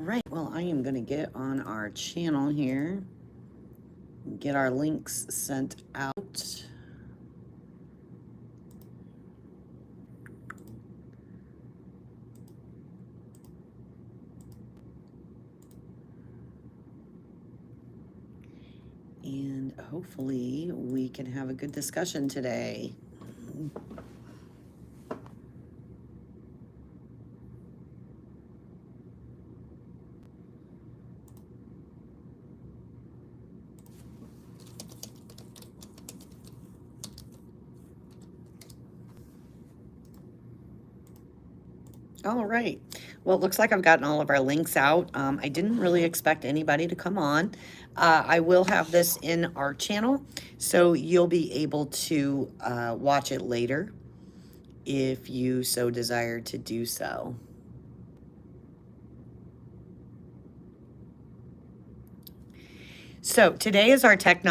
right, well, I am going to get on our channel here, get our links sent out. And hopefully we can have a good discussion today. All right. Well, it looks like I've gotten all of our links out. I didn't really expect anybody to come on. I will have this in our channel, so you'll be able to watch it later if you so desire to do so. So today is our Tech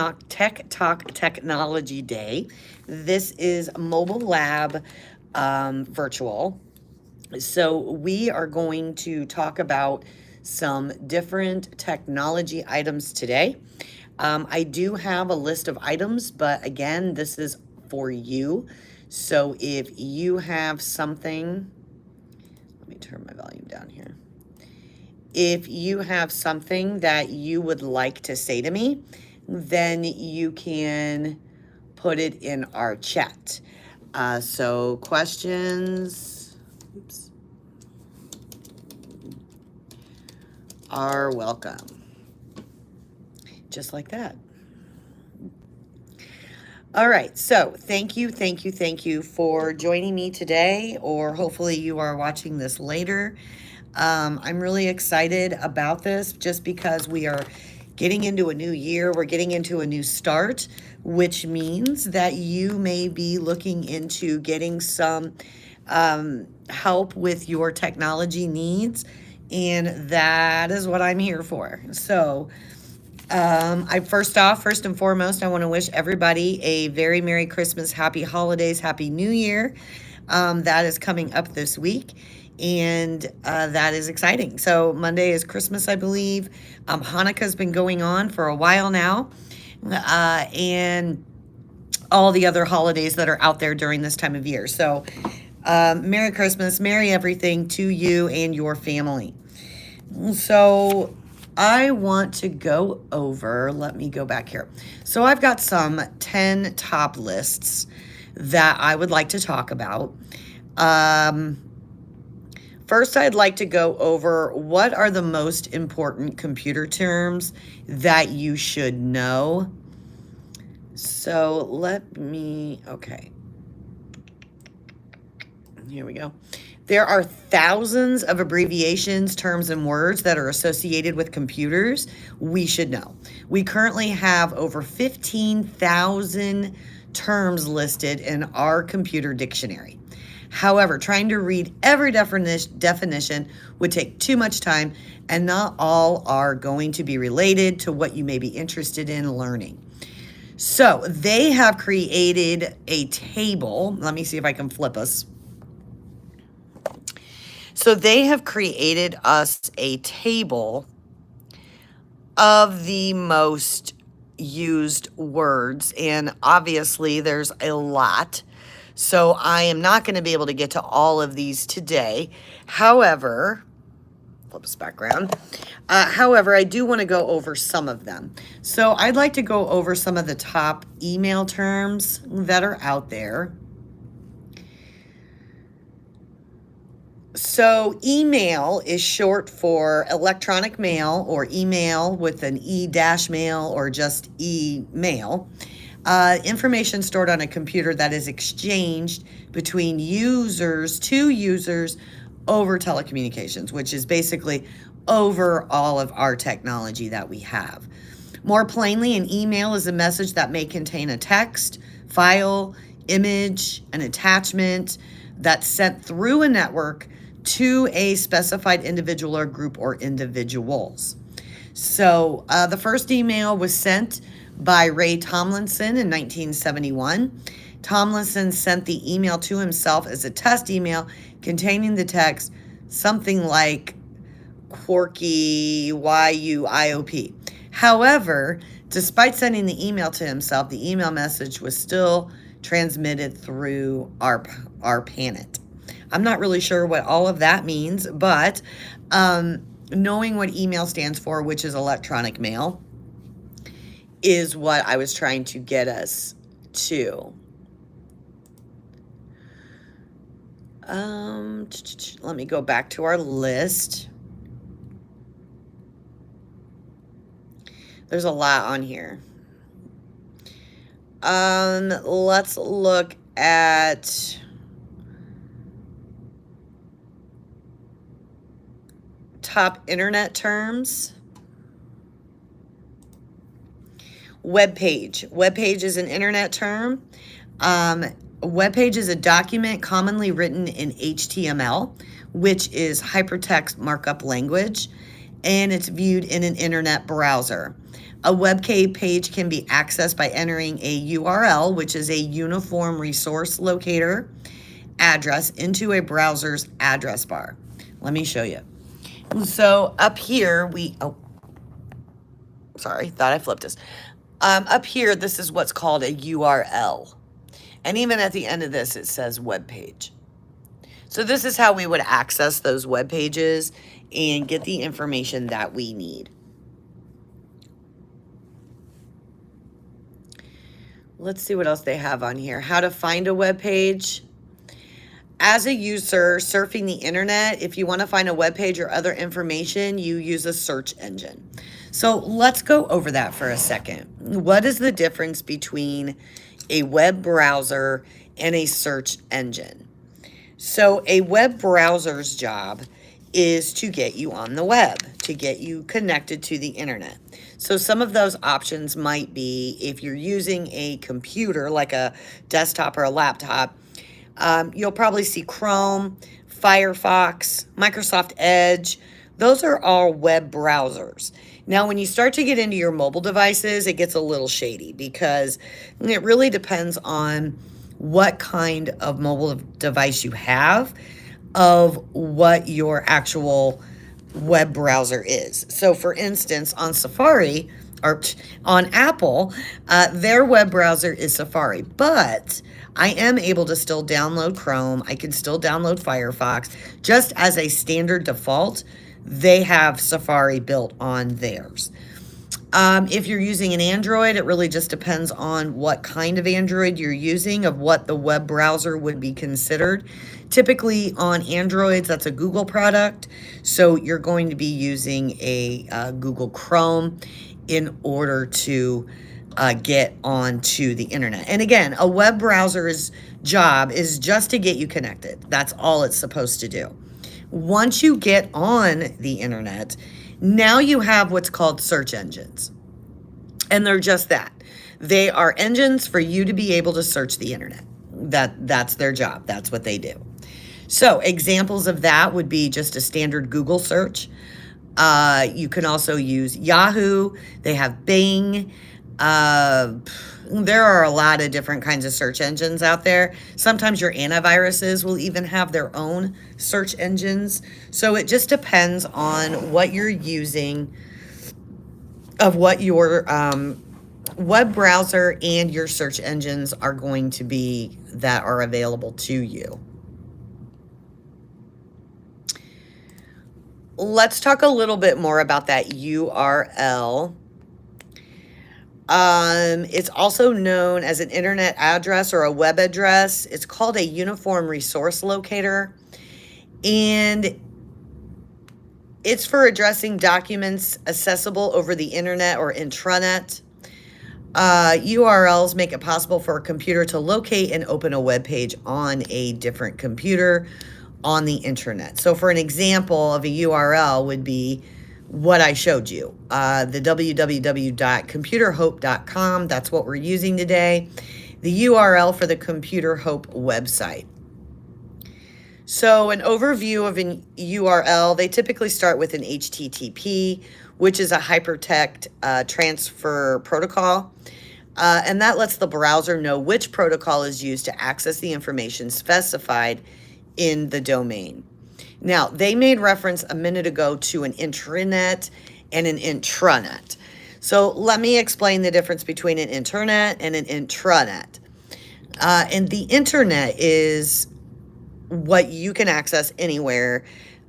Talk Technology Day. This is Mobile Lab virtual. So we are going to talk about some different technology items today. I do have a list of items, but again, this is for you. So if you have something, let me turn my volume down here. If you have something that you would like to say to me, then you can put it in our chat. So questions, oops, are welcome. Just like that. All right, so thank you for joining me today, or hopefully you are watching this later. I'm really excited about this just because we are getting into a new year. We're getting into a new start, which means that you may be looking into getting some help with your technology needs, and that is what I'm here for. So first and foremost, I want to wish everybody a very Merry Christmas, Happy Holidays, Happy New Year. That is coming up this week, and that is exciting. So Monday is Christmas, I believe. Hanukkah's been going on for a while now, and all the other holidays that are out there during this time of year. So Merry Christmas, Merry everything to you and your family. So I want to go over, let me go back here. So I've got some 10 top lists that I would like to talk about. First, I'd like to go over what are the most important computer terms that you should know. So let me, okay. Here we go. There are thousands of abbreviations, terms, and words that are associated with computers we should know. We currently have over 15,000 terms listed in our computer dictionary. However, trying to read every definition would take too much time, and not all are going to be related to what you may be interested in learning. So they have created a table. Let me see if I can flip us. So they have created us a table of the most used words, and obviously there's a lot. So I am not going to be able to get to all of these today. However, flips background. However, I do want to go over some of them. So I'd like to go over some of the top email terms that are out there. So email is short for electronic mail, or email with an e-mail, or just email. Information stored on a computer that is exchanged between two users over telecommunications, which is basically over all of our technology that we have. More plainly, an email is a message that may contain a text, file, image, an attachment that's sent through a network to a specified individual or group or individuals. So the first email was sent by Ray Tomlinson in 1971. Tomlinson sent the email to himself as a test email containing the text something like, Quirky YUIOP. However, despite sending the email to himself, the email message was still transmitted through our PANET. I'm not really sure what all of that means, but knowing what email stands for, which is electronic mail, is what I was trying to get us to. Let me go back to our list. There's a lot on here. Let's look at top internet terms. Web page. Web page is an internet term. Web page is a document commonly written in HTML, which is hypertext markup language, and it's viewed in an internet browser. A web page can be accessed by entering a URL, which is a uniform resource locator address, into a browser's address bar. Let me show you. So up here, sorry, thought I flipped this. Up here, this is what's called a URL. And even at the end of this, it says web page. So this is how we would access those web pages and get the information that we need. Let's see what else they have on here. How to find a web page. As a user surfing the internet, if you want to find a web page or other information, you use a search engine. So let's go over that for a second. What is the difference between a web browser and a search engine? So a web browser's job is to get you on the web, to get you connected to the internet. So some of those options might be, if you're using a computer like a desktop or a laptop, you'll probably see Chrome, Firefox, Microsoft Edge. Those are all web browsers. Now, when you start to get into your mobile devices, it gets a little shady because it really depends on what kind of mobile device you have, of what your actual web browser is. So for instance, on Safari or on Apple, their web browser is Safari, but I am able to still download Chrome. I can still download Firefox. Just as a standard default, they have Safari built on theirs. If you're using an Android, it really just depends on what kind of Android you're using, of what the web browser would be considered. Typically on Androids, that's a Google product. So you're going to be using a Google Chrome in order to get onto the internet. And again, a web browser's job is just to get you connected. That's all it's supposed to do. Once you get on the internet, now you have what's called search engines. And they're just that. They are engines for you to be able to search the internet. That's their job. That's what they do. So examples of that would be just a standard Google search. You can also use Yahoo. They have Bing. There are a lot of different kinds of search engines out there. Sometimes your antiviruses will even have their own search engines. So it just depends on what you're using, of what your web browser and your search engines are going to be that are available to you. Let's talk a little bit more about that URL. It's also known as an internet address or a web address. It's called a uniform resource locator, and it's for addressing documents accessible over the internet or intranet. URLs make it possible for a computer to locate and open a web page on a different computer on the internet. So for an example of a URL would be what I showed you, the www.computerhope.com. That's what we're using today. The URL for the Computer Hope website. So an overview of an URL, they typically start with an HTTP, which is a hypertext transfer protocol. And that lets the browser know which protocol is used to access the information specified in the domain. Now, they made reference a minute ago to an intranet and an intranet. So let me explain the difference between an internet and an intranet. And the internet is what you can access anywhere,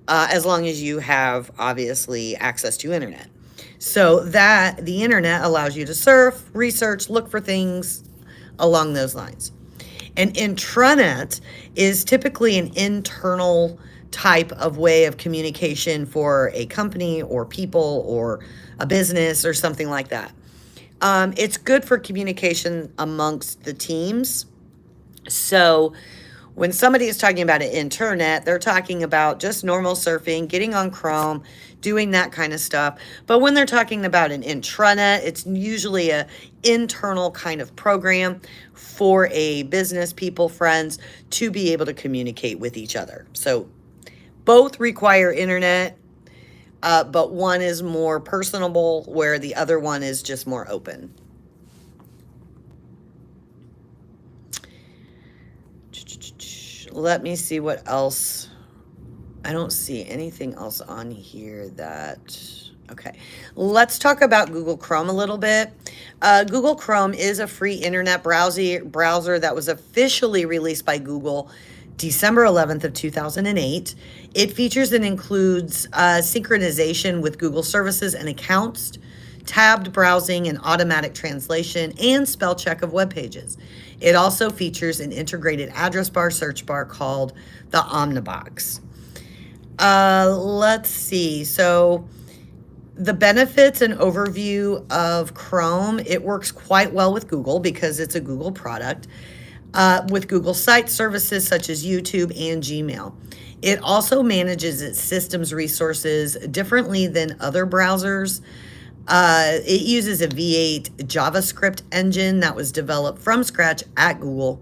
as long as you have, obviously, access to internet. So that the internet allows you to surf, research, look for things along those lines. An intranet is typically an internal type of way of communication for a company or people or a business or something like that. It's good for communication amongst the teams. So when somebody is talking about an internet, they're talking about just normal surfing, getting on Chrome, doing that kind of stuff. But when they're talking about an intranet, it's usually a internal kind of program for a business, people, friends, to be able to communicate with each other. So both require internet, but one is more personable, where the other one is just more open. Let me see what else. I don't see anything else on here that... Okay, let's talk about Google Chrome a little bit. Google Chrome is a free internet browser that was officially released by Google December 11th of 2008. It features and includes synchronization with Google services and accounts, tabbed browsing and automatic translation, and spell check of web pages. It also features an integrated address bar search bar called the Omnibox. Let's see. So the benefits and overview of Chrome, it works quite well with Google because it's a Google product, with Google Site services such as YouTube and Gmail. It also manages its systems resources differently than other browsers. It uses a V8 JavaScript engine that was developed from scratch at Google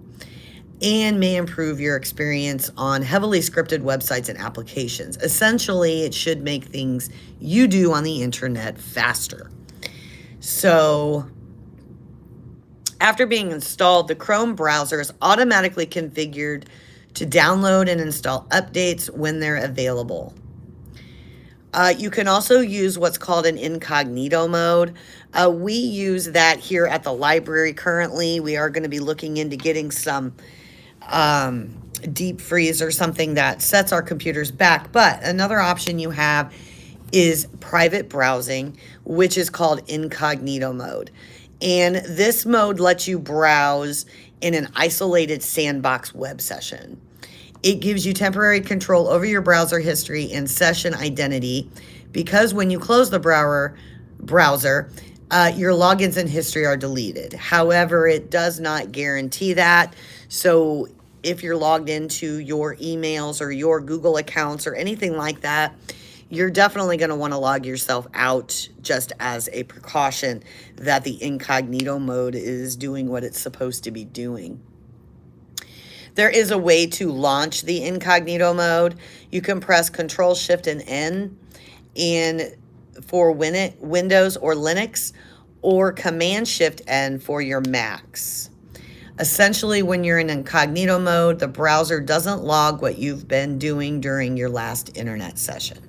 and may improve your experience on heavily scripted websites and applications. Essentially, it should make things you do on the internet faster. So, after being installed, the Chrome browser is automatically configured to download and install updates when they're available. You can also use what's called an incognito mode. We use that here at the library currently. We are going to be looking into getting some deep freeze or something that sets our computers back. But another option you have is private browsing, which is called incognito mode. And this mode lets you browse in an isolated sandbox web session. It gives you temporary control over your browser history and session identity, because when you close the browser, your logins and history are deleted. However, it does not guarantee that. So if you're logged into your emails or your Google accounts or anything like that, you're definitely going to want to log yourself out just as a precaution that the incognito mode is doing what it's supposed to be doing. There is a way to launch the incognito mode. You can press Control Shift and N for Windows or Linux, or Command Shift N for your Macs. Essentially, when you're in incognito mode, the browser doesn't log what you've been doing during your last internet session.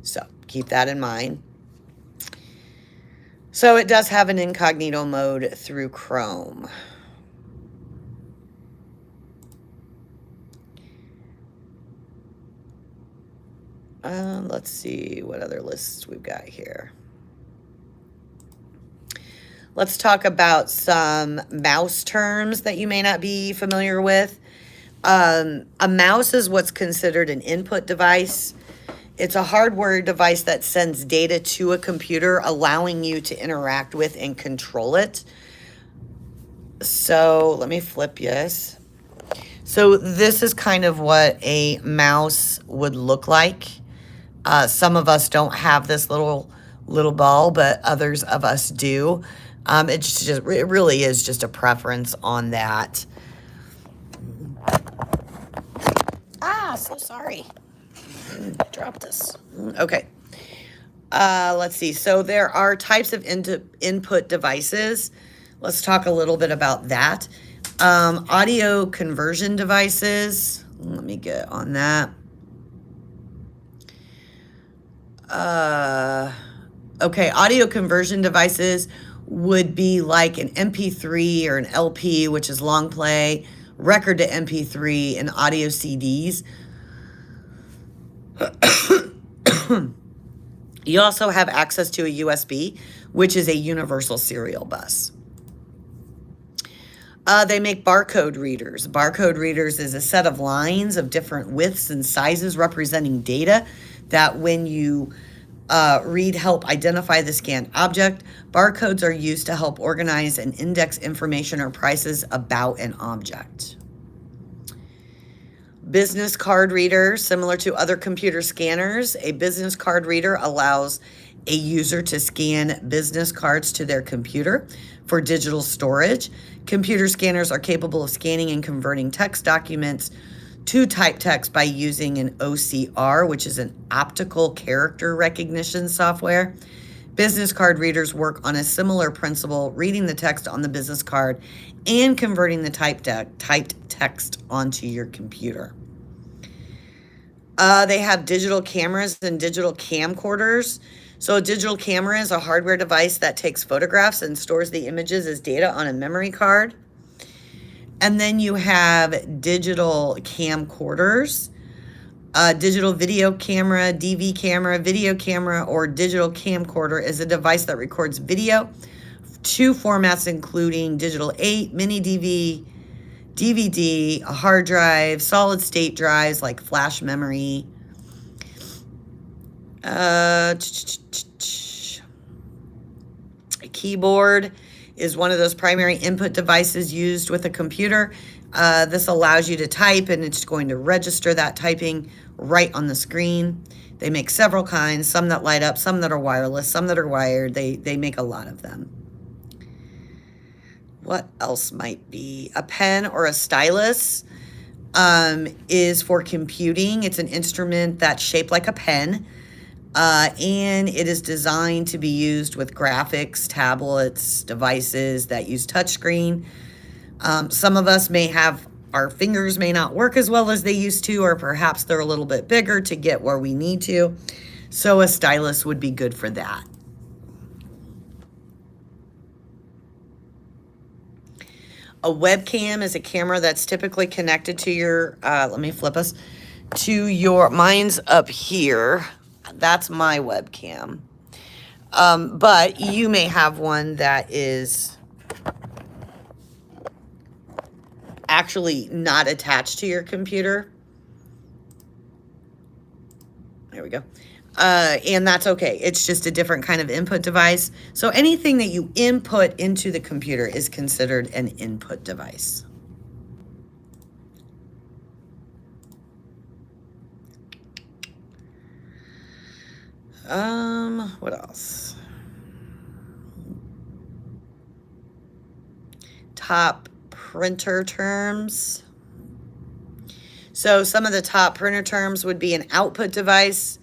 So keep that in mind. So it does have an incognito mode through Chrome. Let's see what other lists we've got here. Let's talk about some mouse terms that you may not be familiar with. A mouse is what's considered an input device. It's a hardware device that sends data to a computer, allowing you to interact with and control it. So let me flip this. So this is kind of what a mouse would look like. Some of us don't have this little ball, but others of us do. It really is just a preference on that. So sorry. Dropped this. Okay. Let's see. So there are types of input devices. Let's talk a little bit about that. Audio conversion devices. Let me get on that. Okay, audio conversion devices would be like an MP3 or an LP, which is long play, record to MP3, and audio CDs. You also have access to a USB, which is a universal serial bus. They make barcode readers. Barcode readers is a set of lines of different widths and sizes representing data that when you read help identify the scanned object. Barcodes are used to help organize and index information or prices about an object. Business card reader, similar to other computer scanners, a business card reader allows a user to scan business cards to their computer for digital storage. Computer scanners are capable of scanning and converting text documents to type text by using an OCR, which is an optical character recognition software. Business card readers work on a similar principle, reading the text on the business card and converting the typed text onto your computer. They have digital cameras and digital camcorders. So a digital camera is a hardware device that takes photographs and stores the images as data on a memory card. And then you have digital camcorders, digital video camera, DV camera, video camera, or digital camcorder is a device that records video. 2 formats including digital 8, mini DV, DVD, a hard drive, solid state drives like flash memory. A keyboard is one of those primary input devices used with a computer. This allows you to type and it's going to register that typing right on the screen. They make several kinds, some that light up, some that are wireless, some that are wired. They make a lot of them. What else might be? A pen or a stylus is for computing. It's an instrument that's shaped like a pen. And it is designed to be used with graphics, tablets, devices that use touchscreen. Some of us may have, our fingers may not work as well as they used to, or perhaps they're a little bit bigger to get where we need to. So a stylus would be good for that. A webcam is a camera that's typically connected to your, let me flip us, to your, mine's up here. That's my webcam. But you may have one that is actually not attached to your computer. There we go. And that's okay. It's just a different kind of input device. So anything that you input into the computer is considered an input device. What else? Top printer terms. So some of the top printer terms would be an output device,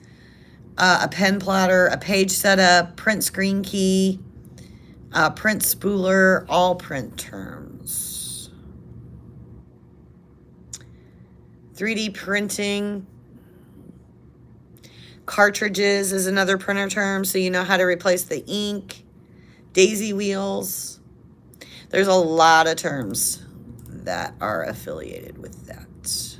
a pen plotter, a page setup, print screen key, print spooler, all print terms. 3D printing. Cartridges is another printer term, so you know how to replace the ink. Daisy wheels. There's a lot of terms that are affiliated with that.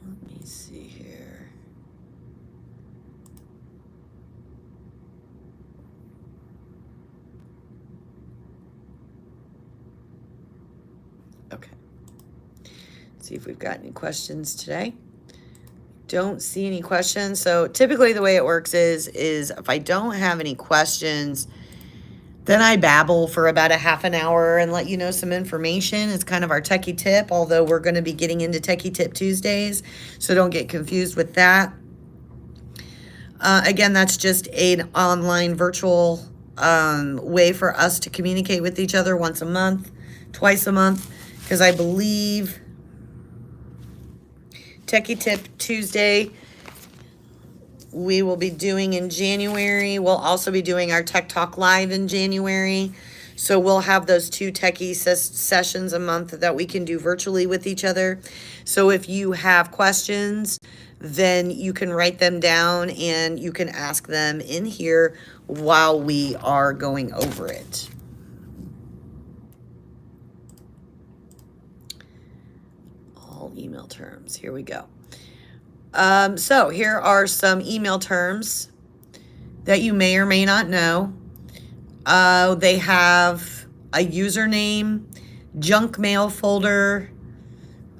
Let me see here. Okay. Let's see if we've got any questions today. Don't see any questions. So typically the way it works is if I don't have any questions, then I babble for about a half an hour and let you know some information. It's kind of our techie tip, although we're going to be getting into Techie Tip Tuesdays, so don't get confused with that. Again, that's just an online virtual way for us to communicate with each other once a month, twice a month, because I believe Techie Tip Tuesday we will be doing in January. We'll also be doing our Tech Talk Live in January. So we'll have those 2 techie sessions a month that we can do virtually with each other. So if you have questions, then you can write them down and you can ask them in here while we are going over it. All email terms. Here we go. So here are some email terms that you may or may not know. They have a username, junk mail folder,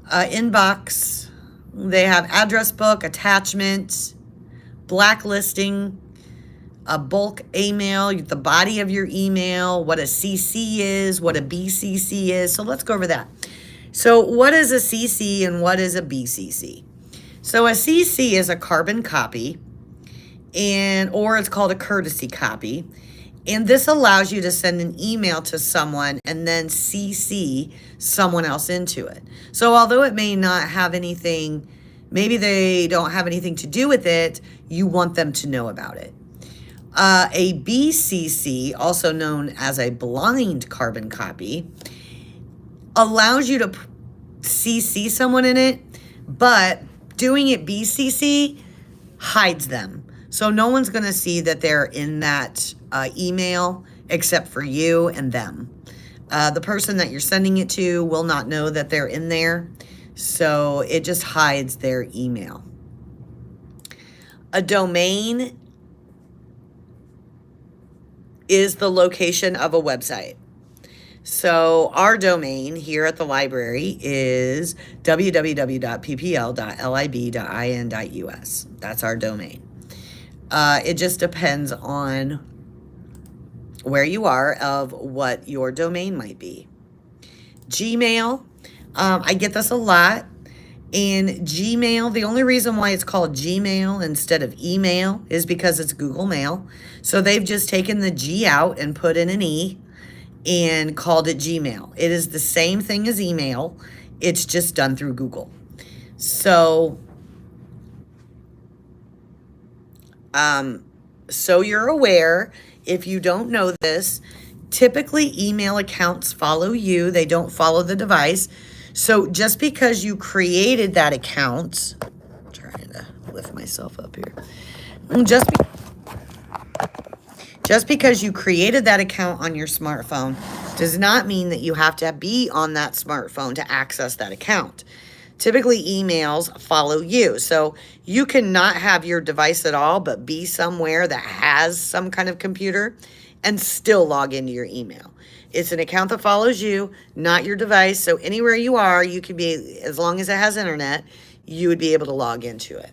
inbox. They have address book, attachment, blacklisting, a bulk email, the body of your email, what a CC is, what a BCC is. So let's go over that. So what is a CC and what is a BCC? So a CC is a carbon copy, or it's called a courtesy copy. And this allows you to send an email to someone and then CC someone else into it. So although it may not have anything, maybe they don't have anything to do with it, you want them to know about it. A BCC, also known as a blind carbon copy, allows you to CC someone in it, but doing it BCC hides them. So no one's going to see that they're in that email except for you and them. The person that you're sending it to will not know that they're in there. So it just hides their email. A domain is the location of a website. So our domain here at the library is www.ppl.lib.in.us. That's our domain. It just depends on where you are of what your domain might be. Gmail, I get this a lot. And Gmail, the only reason why it's called Gmail instead of email is because it's Google Mail. So they've just taken the G out and put in an E and called it Gmail. It is the same thing as email. It's just done through Google. So, so you're aware, if you don't know this, typically email accounts follow you. They don't follow the device. So just because you created that account, I'm trying to lift myself up here. Just because you created that account on your smartphone does not mean that you have to be on that smartphone to access that account. Typically, emails follow you. So you cannot have your device at all, but be somewhere that has some kind of computer and still log into your email. It's an account that follows you, not your device. So anywhere you are, you can be, as long as it has internet, you would be able to log into it.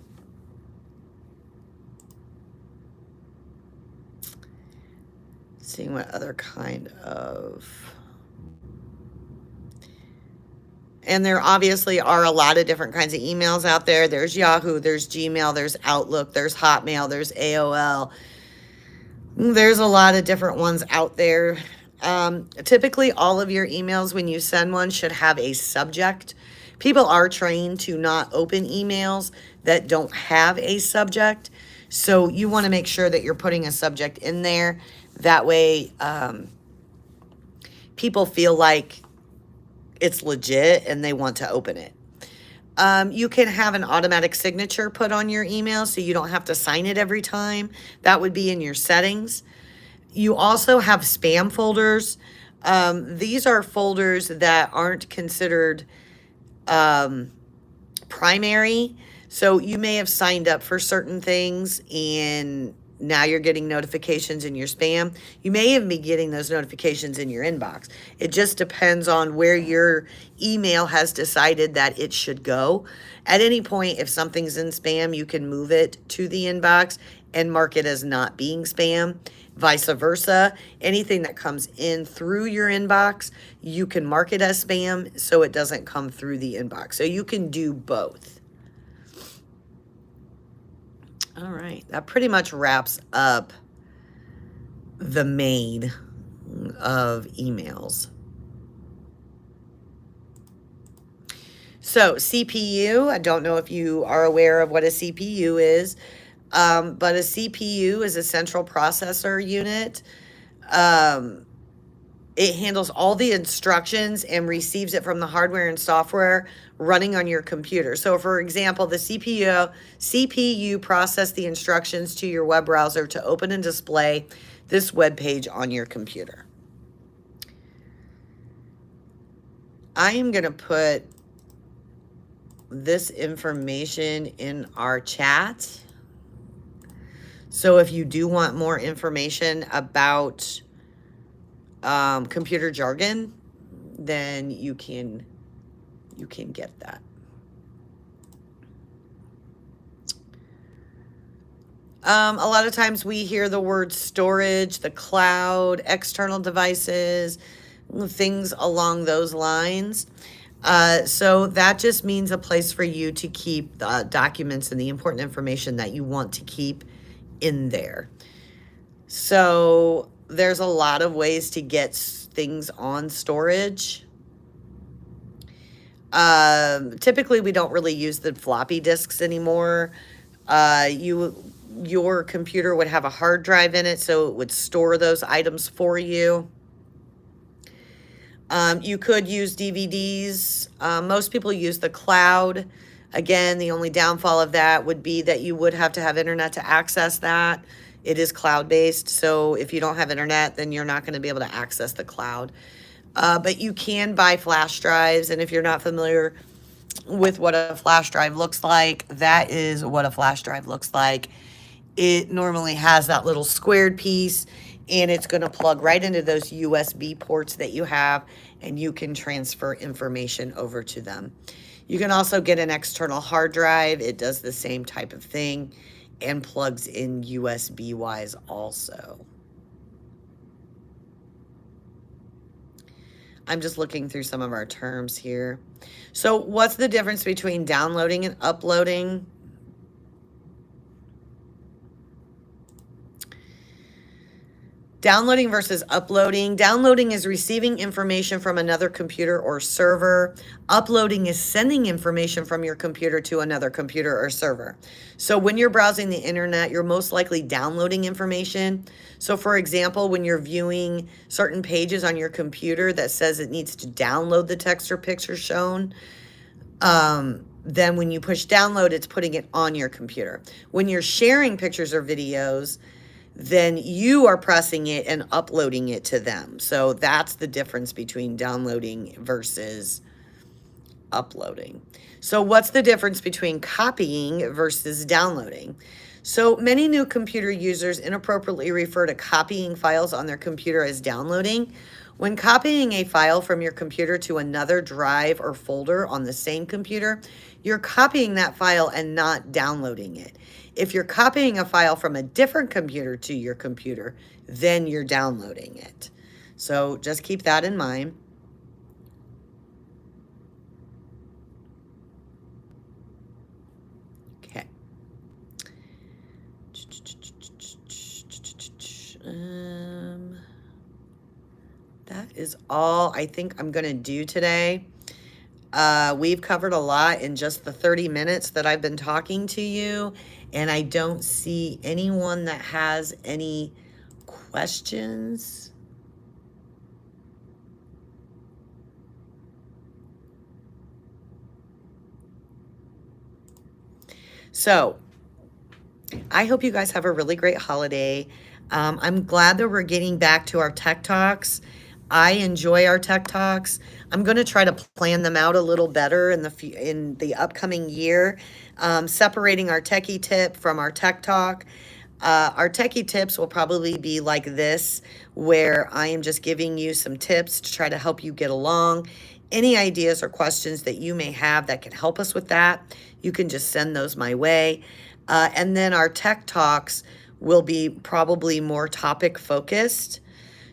Seeing what other kind of... And there obviously are a lot of different kinds of emails out there. There's Yahoo, there's Gmail, there's Outlook, there's Hotmail, there's AOL. There's a lot of different ones out there. Typically, all of your emails, when you send one, should have a subject. People are trained to not open emails that don't have a subject. So you want to make sure that you're putting a subject in there. That way, people feel like it's legit and they want to open it. You can have an automatic signature put on your email so you don't have to sign it every time. That would be in your settings. You also have spam folders. These are folders that aren't considered primary. So you may have signed up for certain things and now you're getting notifications in your spam. You may even be getting those notifications in your inbox. It just depends on where your email has decided that it should go. At any point, if something's in spam, you can move it to the inbox and mark it as not being spam. Vice versa, anything that comes in through your inbox, you can mark it as spam so it doesn't come through the inbox. So you can do both. All right, that pretty much wraps up the main of emails. So CPU, I don't know if you are aware of what a CPU is, but a CPU is a central processor unit. it handles all the instructions and receives it from the hardware and software running on your computer. So for example, the CPU process the instructions to your web browser to open and display this web page on your computer. I am going to put this information in our chat. So if you do want more information about computer jargon, then you can get that. A lot of times we hear the word storage, the cloud, external devices, things along those lines. So that just means a place for you to keep the documents and the important information that you want to keep in there. So there's a lot of ways to get things on storage. Typically, we don't really use the floppy disks anymore. Your computer would have a hard drive in it, so it would store those items for you. You could use DVDs. Most people use the cloud. Again, the only downfall of that would be that you would have to have internet to access that. It is cloud-based, so if you don't have internet, then you're not going to be able to access the cloud. But you can buy flash drives, and if you're not familiar with what a flash drive looks like, that is what a flash drive looks like. It normally has that little squared piece, and it's going to plug right into those USB ports that you have, and you can transfer information over to them. You can also get an external hard drive. It does the same type of thing and plugs in USB-wise also. I'm just looking through some of our terms here. So what's the difference between downloading and uploading? Downloading versus uploading. Downloading is receiving information from another computer or server. Uploading is sending information from your computer to another computer or server. So when you're browsing the internet, you're most likely downloading information. So for example, when you're viewing certain pages on your computer that says it needs to download the text or picture shown, then when you push download, it's putting it on your computer. When you're sharing pictures or videos, then you are pressing it and uploading it to them. So that's the difference between downloading versus uploading. So what's the difference between copying versus downloading? So many new computer users inappropriately refer to copying files on their computer as downloading. When copying a file from your computer to another drive or folder on the same computer, you're copying that file and not downloading it. If you're copying a file from a different computer to your computer, then you're downloading it. So just keep that in mind. Okay. That is all I think I'm going to do today. We've covered a lot in just the 30 minutes that I've been talking to you, and I don't see anyone that has any questions. So I hope you guys have a really great holiday. I'm glad that we're getting back to our tech talks. I enjoy our tech talks. I'm going to try to plan them out a little better in the upcoming year, separating our techie tip from our tech talk. Our techie tips will probably be like this, where I am just giving you some tips to try to help you get along. Any ideas or questions that you may have that can help us with that, you can just send those my way. And then our tech talks will be probably more topic focused.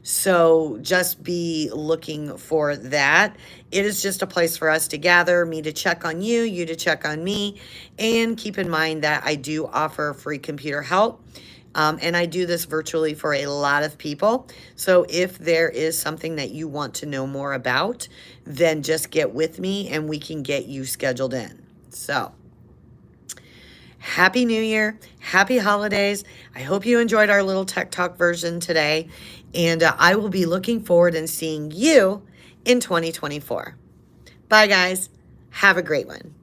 So just be looking for that. It is just a place for us to gather, me to check on you, you to check on me. And keep in mind that I do offer free computer help. And I do this virtually for a lot of people. So if there is something that you want to know more about, then just get with me and we can get you scheduled in. So Happy New Year. Happy holidays. I hope you enjoyed our little Tech Talk version today. And I will be looking forward and seeing you in 2024. Bye, guys. Have a great one.